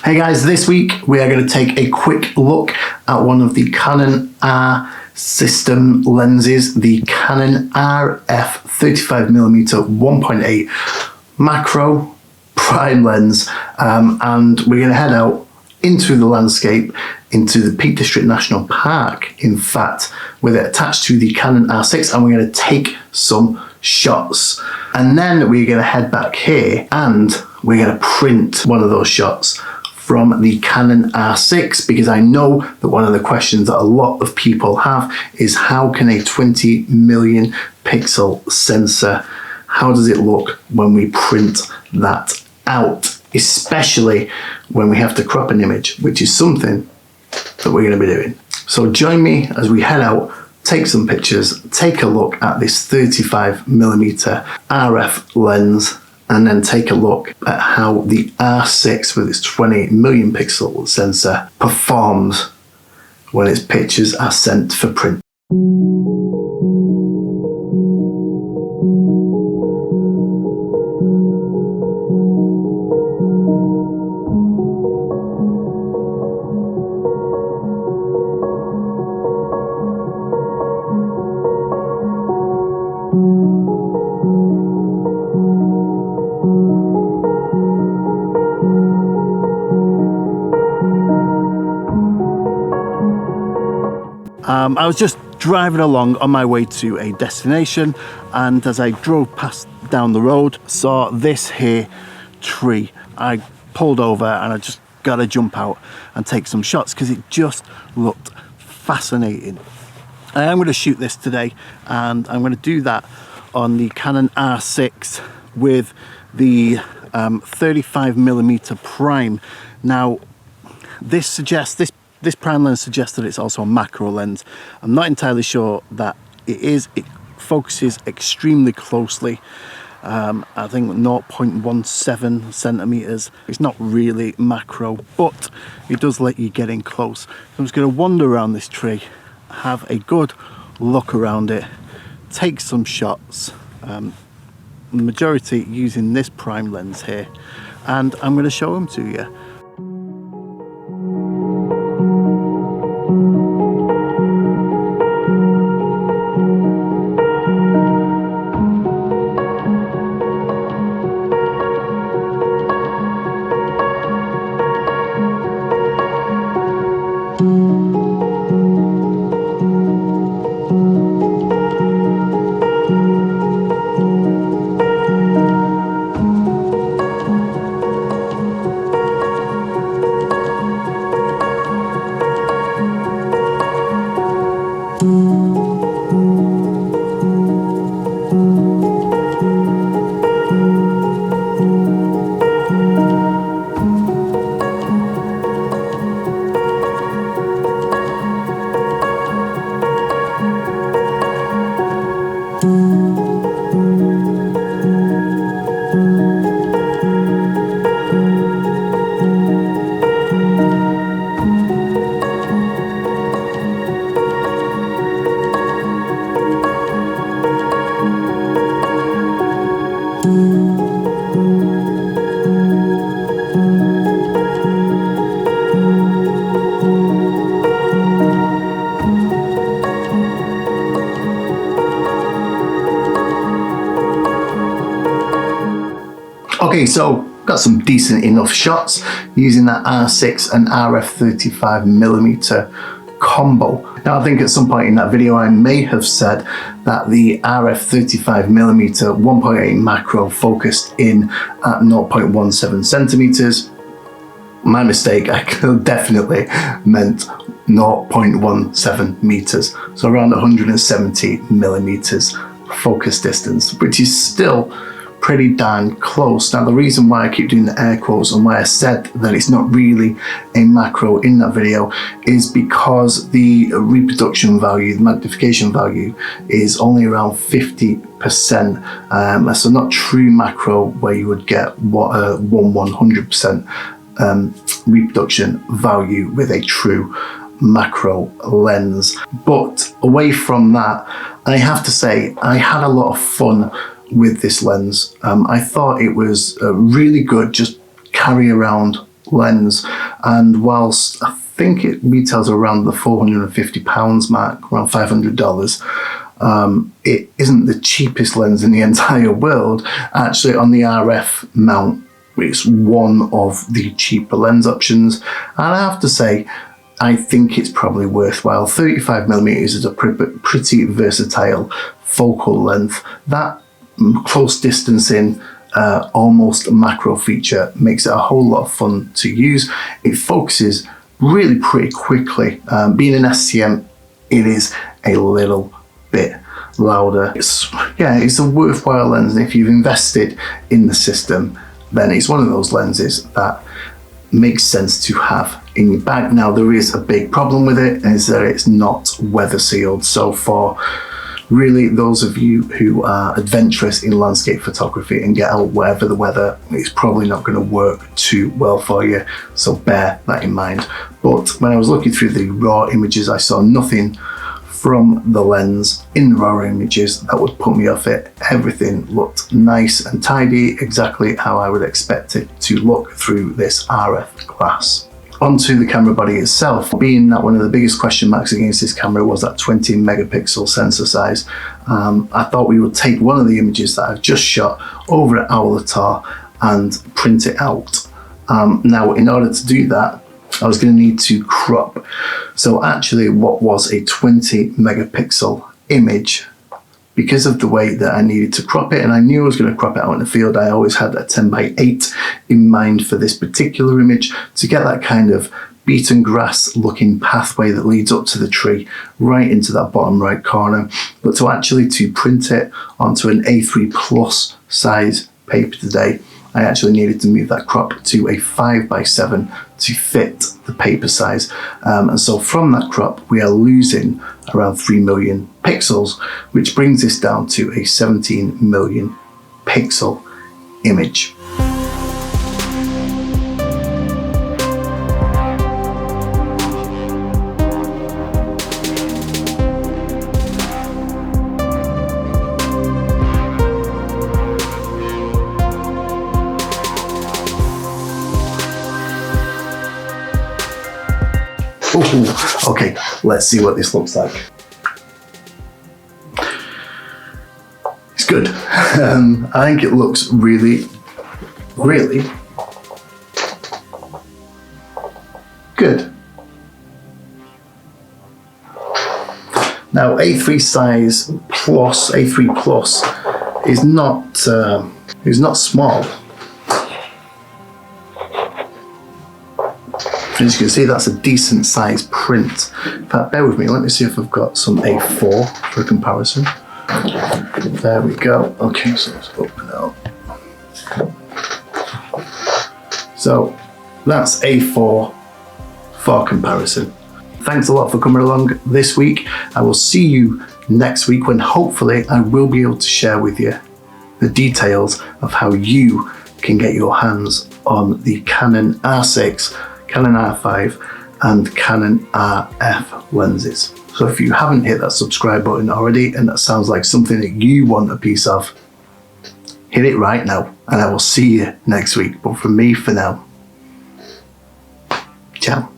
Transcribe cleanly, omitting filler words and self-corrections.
Hey guys, this week we are going to take a quick look at one of the Canon R system lenses, the Canon RF 35mm 1.8 macro prime lens, and we're going to head out into the landscape, into the Peak District National Park, in fact, with it attached to the Canon R6, and we're going to take some shots. And then we're going to head back here and we're going to print one of those shots from the Canon R6, because I know that one of the questions that a lot of people have is how can a 20 million pixel sensor, how does it look when we print that out, especially when we have to crop an image, which is something that we're going to be doing. So join me as we head out, take some pictures, take a look at this 35mm RF lens, and then take a look at how the R6 with its 20 million pixel sensor performs when its pictures are sent for print. I was just driving along on my way to a destination, and as I drove past down the road, saw this here tree. I pulled over and I just got to jump out and take some shots because it just looked fascinating. I am going to shoot this today, and I'm going to do that on the Canon R6 with the 35mm prime. Now, this prime lens suggests that it's also a macro lens. I'm not entirely sure that it is. It focuses extremely closely. I think 0.17 centimeters. It's not really macro, but it does let you get in close. So I'm just going to wander around this tree, have a good look around it, take some shots, the majority using this prime lens here, and I'm going to show them to you. Okay, so got some decent enough shots using that R6 and RF 35mm combo. Now, I think at some point in that video I may have said that the RF 35mm 1.8 macro focused in at 0.17 centimeters. My mistake, I definitely meant 0.17 meters, so around 170 millimeters focus distance, which is still pretty darn close. Now, the reason why I keep doing the air quotes and why I said that it's not really a macro in that video is because the reproduction value, the magnification value, is only around 50%. So not true macro where you would get what a 100% reproduction value with a true macro lens. But away from that, I have to say I had a lot of fun with this lens. I thought it was really good, just carry around lens, and whilst I think it retails around the £450 mark, around $500, it isn't the cheapest lens in the entire world. Actually, on the RF mount, it's one of the cheaper lens options, and I have to say, I think it's probably worthwhile. 35mm is a pretty versatile focal length. That close distancing, almost macro feature makes it a whole lot of fun to use. It focuses really pretty quickly. Being an STM, it is a little bit louder. It's a worthwhile lens, and if you've invested in the system, then it's one of those lenses that makes sense to have in your bag. Now, there is a big problem with it, is that it's not weather sealed. So for really those of you who are adventurous in landscape photography and get out wherever the weather, it's probably not going to work too well for you, so bear that in mind. But when I was looking through the raw images, I saw nothing from the lens in the raw images that would put me off it. Everything looked nice and tidy, exactly how I would expect it to look through this RF glass. Onto the camera body itself, being that one of the biggest question marks against this camera was that 20 megapixel sensor size, I thought we would take one of the images that I've just shot over at Avatar and print it out. Now, in order to do that, I was going to need to crop. So actually, what was a 20 megapixel image, because of the way that I needed to crop it, and I knew I was going to crop it out in the field, I always had a 10:8 in mind for this particular image, to get that kind of beaten grass looking pathway that leads up to the tree right into that bottom right corner. But to print it onto an A3 plus size paper today, I actually needed to move that crop to a 5:7 to fit the paper size. And so from that crop, we are losing around 3 million pixels, which brings this down to a 17 million pixel image. Ooh, okay, let's see what this looks like. It's good. I think it looks really, really good. Now, A3 size plus, A3 plus is not small. As you can see, that's a decent size print. In fact, bear with me, let me see if I've got some A4 for a comparison. There we go. Okay, so let's open it up. So that's A4 for comparison. Thanks a lot for coming along this week. I will see you next week, when hopefully I will be able to share with you the details of how you can get your hands on the Canon R6, Canon R5 and Canon RF lenses. So if you haven't hit that subscribe button already, and that sounds like something that you want a piece of, hit it right now, and I will see you next week. But from me for now, ciao.